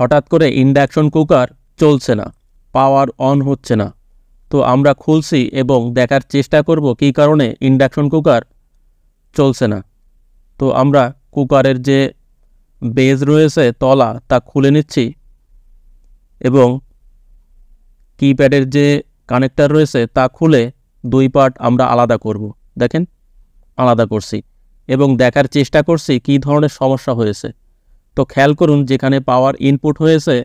হঠাৎ করে induction cooker চলছে না, পাওয়ার অন হচ্ছে না। তো আমরা খুলছি এবং দেখার চেষ্টা করব কী কারণে ইন্ডাকশন কুকার চলছে না। তো আমরা কুকারের যে বেজ রয়েছে তলা তা খুলে নিচ্ছি এবং কিপ্যাডের যে কানেক্টর রয়েছে তা খুলে দুই পার্ট আমরা আলাদা করব। দেখেন আলাদা করছি এবং দেখার চেষ্টা করছি কী ধরনের সমস্যা হয়েছে। তো খেয়াল করুন, যেখানে পাওয়ার ইনপুট হয়েছে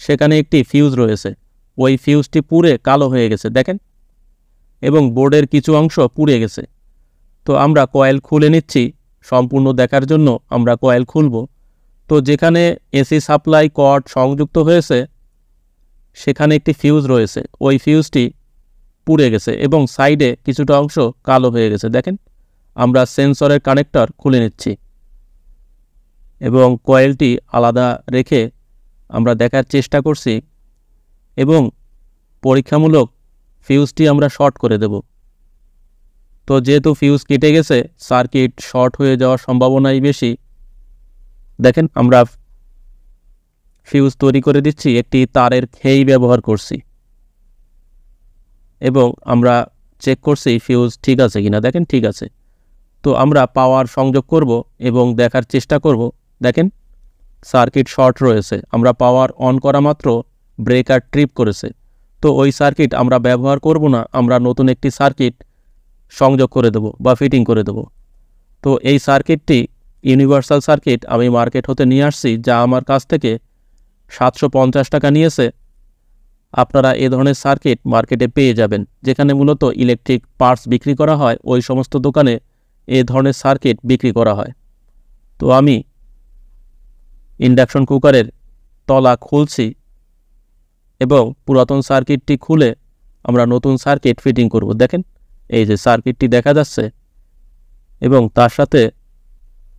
সেখানে একটি ফিউজ রয়েছে, ওই ফিউজটি পুড়ে কালো হয়ে গেছে দেখেন, এবং বোর্ডের কিছু অংশ পুড়ে গেছে। তো আমরা কয়েল খুলে নিচ্ছি সম্পূর্ণ দেখার জন্য। আমরা কয়েল খুলব। তো যেখানে এসি সাপ্লাই কর্ড সংযুক্ত হয়েছে সেখানে একটি ফিউজ রয়েছে, ওই ফিউজটি পুড়ে গেছে এবং সাইডে কিছুটা অংশ কালো হয়ে গেছে দেখেন। আমরা সেন্সরের কানেক্টর খুলে নিচ্ছি এবং কয়েলটি আলাদা রেখে আমরা দেখার চেষ্টা করছি এবং পরীক্ষামূলক ফিউজটি আমরা শর্ট করে দেব। তো যেহেতু ফিউজ কেটে গেছে, সার্কিট শর্ট হয়ে যাওয়ার সম্ভাবনাই বেশি। দেখেন আমরা ফিউজ তৈরি করে দিচ্ছি, একটি তারের খেই ব্যবহার করছি এবং আমরা চেক করছি ফিউজ ঠিক আছে কিনা। দেখেন ঠিক আছে। তো আমরা পাওয়ার সংযোগ করব এবং দেখার চেষ্টা করব। দেখেন সার্কিট শর্ট রয়েছে, আমরা পাওয়ার অন করা মাত্র ব্রেকার ট্রিপ করেছে। তো ওই সার্কিট আমরা ব্যবহার করব না, আমরা নতুন একটি সার্কিট সংযোগ করে দেব বা ফিটিং করে দেব। তো এই সার্কিটটি ইউনিভার্সাল সার্কিট আমি মার্কেট হতে নিয়ে আসছি, যা আমার কাছ থেকে 750 টাকা নিয়েছে। আপনারা এ ধরনের সার্কিট মার্কেটে পেয়ে যাবেন, যেখানে মূলত ইলেকট্রিক পার্টস বিক্রি করা হয় ওই সমস্ত দোকানে এ ধরনের সার্কিট বিক্রি করা হয়। তো আমি ইন্ডাকশন কুকারের তলা খুলছি এবং পুরাতন সার্কিটটি খুলে আমরা নতুন সার্কিট ফিটিং করব। দেখেন এই যে সার্কিটটি দেখা যাচ্ছে এবং তার সাথে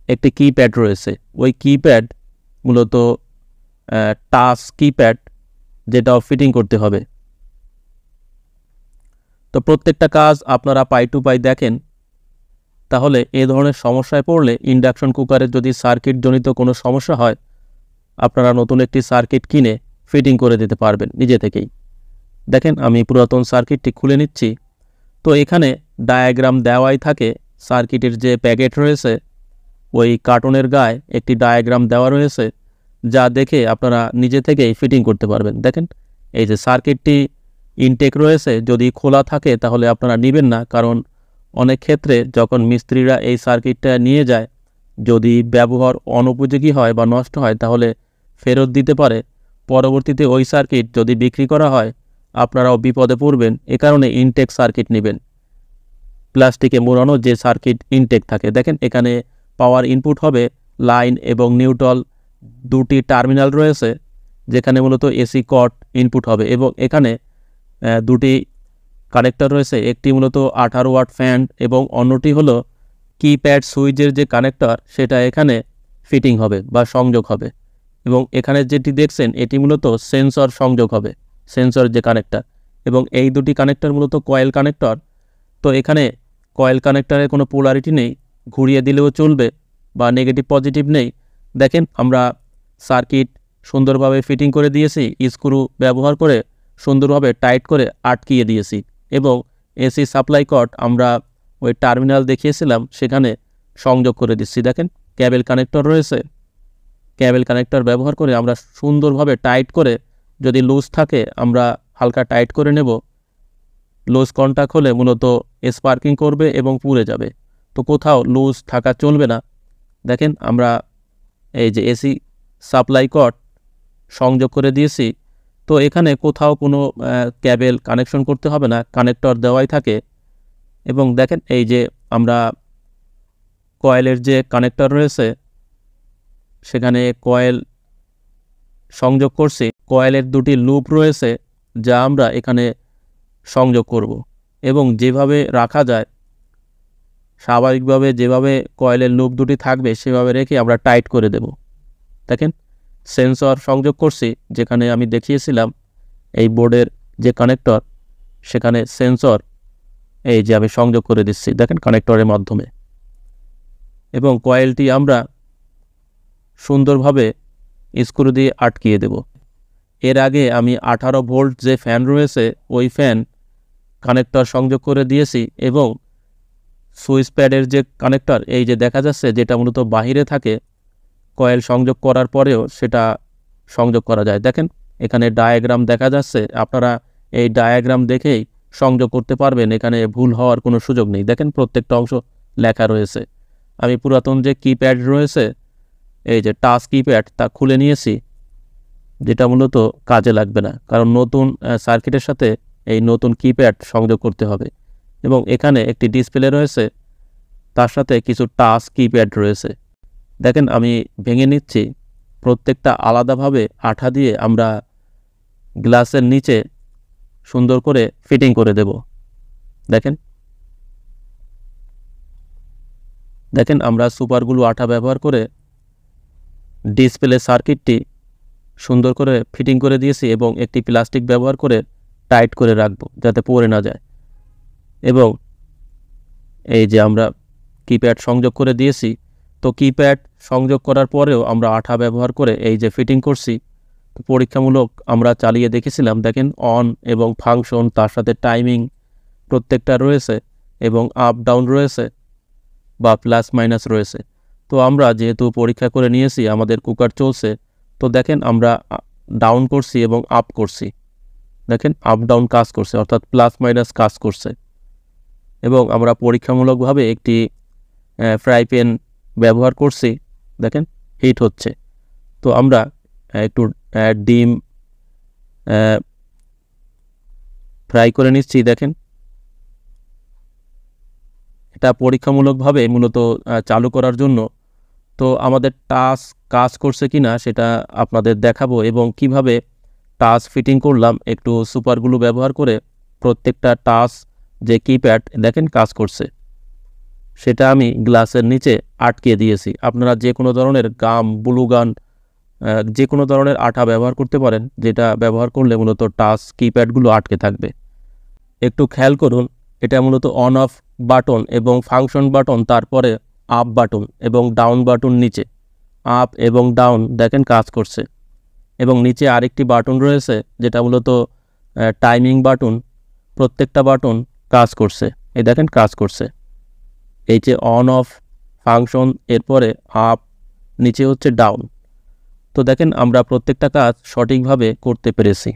একটি কিপ্যাড রয়েছে। ওই কিপ্যাড মূলত টাচ কিপ্যাড, যেটাও ফিটিং করতে হবে। তো প্রত্যেকটা কাজ আপনারা পাই টু পাই দেখেন, তাহলে এ ধরনের সমস্যায় পড়লে ইন্ডাকশন কুকারের যদি সার্কিটজনিত কোনো সমস্যা হয়, আপনারা নতুন একটি সার্কিট কিনে ফিটিং করে দিতে পারবেন নিজে থেকেই। দেখেন আমি পুরাতন সার্কিটটি খুলে নিচ্ছি। তো এখানে ডায়াগ্রাম দেওয়াই থাকে, সার্কিটের যে প্যাকেট রয়েছে ওই কার্টনের গায়ে একটি ডায়াগ্রাম দেওয়া রয়েছে, যা দেখে আপনারা নিজে থেকেই ফিটিং করতে পারবেন। দেখেন এই যে সার্কিটটি ইনটেক রয়েছে, যদি খোলা থাকে তাহলে আপনারা নেবেন না, কারণ অনেক ক্ষেত্রে যখন মিস্ত্রিরা এই সার্কিটটা নিয়ে যায়, যদি ব্যবহার অনুপযোগী হয় বা নষ্ট হয় তাহলে ফেরত দিতে পারে। পরবর্তীতে ওই সার্কিট যদি বিক্রি করা হয় আপনারাও বিপদে পড়বেন। এ কারণে ইনটেক সার্কিট নেবেন, প্লাস্টিকে মোড়ানো যে সার্কিট ইনটেক থাকে। দেখেন এখানে পাওয়ার ইনপুট হবে লাইন এবং নিউট্রাল, দুটি টার্মিনাল রয়েছে যেখানে মূলত এসি কট ইনপুট হবে এবং এখানে দুটি কানেক্টর রয়েছে, একটি মূলত 18 ওয়াট ফ্যান এবং অন্যটি হলো কিপ্যাড সুইচের যে কানেক্টর, সেটা এখানে ফিটিং হবে বা সংযোগ হবে। এবং এখানে যেটি দেখছেন এটি মূলত সেন্সর সংযোগ হবে, সেন্সর যে কানেক্টর। এবং এই দুটি কানেক্টর মূলত কয়েল কানেক্টর। তো এখানে কয়েল কানেক্টরের কোনো পোলারিটি নেই, ঘুরিয়ে দিলেও চলবে বা নেগেটিভ পজিটিভ নেই। দেখেন আমরা সার্কিট সুন্দরভাবে ফিটিং করে দিয়েছি, স্ক্রু ব্যবহার করে সুন্দরভাবে টাইট করে আটকিয়ে দিয়েছি এবং এসি সাপ্লাই কর্ড আমরা ওই টার্মিনাল দেখিয়েছিলাম সেখানে সংযোগ করে দিচ্ছি। দেখেন ক্যাবেল কানেক্টর রয়েছে, ক্যাবেল কানেক্টর ব্যবহার করে আমরা সুন্দরভাবে টাইট করে, যদি লুজ থাকে আমরা হালকা টাইট করে নেব। লুজ কন্টাক্ট হলে মূলত স্পার্কিং করবে এবং পুড়ে যাবে, তো কোথাও লুজ থাকা চলবে না। দেখেন আমরা এই যে এসি সাপ্লাই কর্ড সংযোগ করে দিয়েছি। তো এখানে কোথাও কোনো ক্যাবেল কানেকশন করতে হবে না, কানেক্টর দেওয়াই থাকে। এবং দেখেন এই যে আমরা কয়েলের যে কানেক্টর রয়েছে সেখানে কয়েল সংযোগ করছি, কয়েলের দুটি লুপ রয়েছে যা আমরা এখানে সংযোগ করব এবং যেভাবে রাখা যায় স্বাভাবিকভাবে, যেভাবে কয়েলের লুপ দুটি থাকবে সেভাবে রেখে আমরা টাইট করে দেব। দেখেন সেন্সর সংযোগ করছি, যেখানে আমি দেখিয়েছিলাম এই বোর্ডের যে কানেক্টর সেখানে সেন্সর এই যে আমি সংযোগ করে দিচ্ছি দেখেন কানেক্টরের মাধ্যমে। এবং কয়েলটি আমরা সুন্দরভাবে স্ক্রু দিয়ে আটকিয়ে দেব। এর আগে আমি 18 ভোল্ট যে ফ্যান রয়েছে ওই ফ্যান কানেক্টর সংযোগ করে দিয়েছি এবং সুইচ প্যাডের যে কানেক্টর এই যে দেখা যাচ্ছে যেটা মূলত বাহিরে থাকে, কয়েল সংযোগ করার পরেও সেটা সংযোগ করা যায়। দেখেন এখানে ডায়াগ্রাম দেখা যাচ্ছে, আপনারা এই ডায়াগ্রাম দেখেই সংযোগ করতে পারবেন, এখানে ভুল হওয়ার কোনো সুযোগ নেই। দেখেন প্রত্যেকটা অংশ লেখা রয়েছে। আমি পুরাতন যে কিপ্যাড রয়েছে, এই যে টাচ কিপ্যাড, তা খুলে নিয়েছি, যেটা মূলত কাজে লাগবে না, কারণ নতুন সার্কিটের সাথে এই নতুন কিপ্যাড সংযোগ করতে হবে। এবং এখানে একটি ডিসপ্লে রয়েছে, তার সাথে কিছু টাচ কিপ্যাড রয়েছে। দেখেন আমি ভেঙে নিচ্ছি, প্রত্যেকটা আলাদাভাবে আঠা দিয়ে আমরা গ্লাসের নিচে সুন্দর করে ফিটিং করে দেব। দেখেন দেখেন আমরা সুপারগুলো আঠা ব্যবহার করে ডিসপ্লে সার্কিটটি সুন্দর করে ফিটিং করে দিয়েছি এবং একটি প্লাস্টিক ব্যবহার করে টাইট করে রাখবো যাতে পড়ে না যায়। এবং এই যে আমরা কিপ্যাড সংযোগ করে দিয়েছি, তো কিপ্যাড সংযোগ করার পরেও আমরা আঠা ব্যবহার করে এই যে ফিটিং করছি, তো পরীক্ষামূলক আমরা চালিয়ে দেখেছিলাম। দেখেন অন এবং ফাংশন, তার সাথে টাইমিং প্রত্যেকটা রয়েছে এবং আপ ডাউন রয়েছে বা প্লাস মাইনাস রয়েছে। তো আমরা যেহেতু পরীক্ষা করে নিয়েছি, আমাদের কুকার চলছে, তো দেখেন আমরা ডাউন করছি এবং আপ করছি, দেখেন আপ ডাউন কাজ করছে, অর্থাৎ প্লাস মাইনাস কাজ করছে। এবং আমরা পরীক্ষামূলকভাবে একটি ফ্রাই প্যান ব্যবহার করছি, দেখেন হিট হচ্ছে। তো আমরা একটু ডিম ফ্রাই করে নিচ্ছি। দেখেন এটা পরীক্ষামূলকভাবে মূলত চালু করার জন্য। তো আমাদের টাচ কাজ করছে কিনা সেটা আপনাদের দেখাবো এবং কিভাবে টাচ ফিটিং করলাম একটু সুপারগুলো ব্যবহার করে। প্রত্যেকটা টাচ যে কিপ্যাড দেখেন কাজ করছে, সেটা আমি গ্লাসের নিচে আটকিয়ে দিয়েছি। আপনারা যে কোনো ধরনের গাম, ব্লু গান, যে কোনো ধরনের আঠা ব্যবহার করতে পারেন, যেটা ব্যবহার করলে মূলত টাচ কিপ্যাডগুলো আটকে থাকবে। একটু খেয়াল করুন, এটা মূলত অন অফ বাটন এবং ফাংশন বাটন, তারপরে আপ বাটন এবং ডাউন বাটন নিচে, আপ এবং ডাউন দেখেন কাজ করছে। এবং নিচে আরেকটি বাটন রয়েছে যেটা মূলত টাইমিং বাটন, প্রত্যেকটা বাটন কাজ করছে, এই দেখেন কাজ করছে। এই যে অন অফ ফাংশন, এরপরে আপ, নিচে হচ্ছে ডাউন। তো দেখেন আমরা প্রত্যেকটা কাজ সঠিকভাবে করতে পেরেছি।